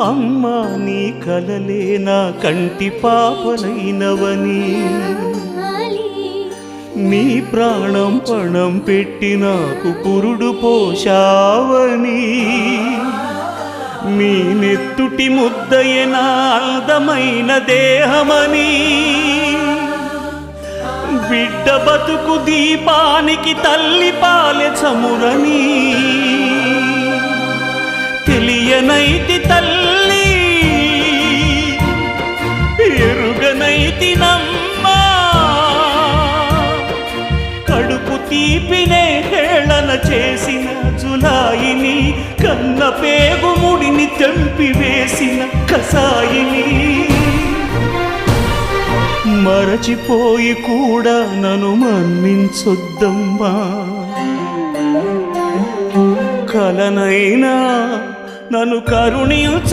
అమ్మా నీ కలలే నా కంటి పాపనైనవని, నీ ప్రాణం పణం పెట్టి నాకు పురుడు పోషావని, నీ నెత్తుటి ముద్దయే నా అందమైన దేహమని, బిడ్డ బతుకు దీపానికి తల్లి పాలె చమురని తెలియనైతి తల్లి, ఎరుగనైతి నమ్మా, కడుపు తీపినే హేళన చేసిన జులాయిని, కన్న పేగు ముడిని తెంపి వేసిన కసాయిని, మరచిపోయి కూడా నన్ను మన్నించొద్దమ్మా, కలనైనా నన్ను కరుణించ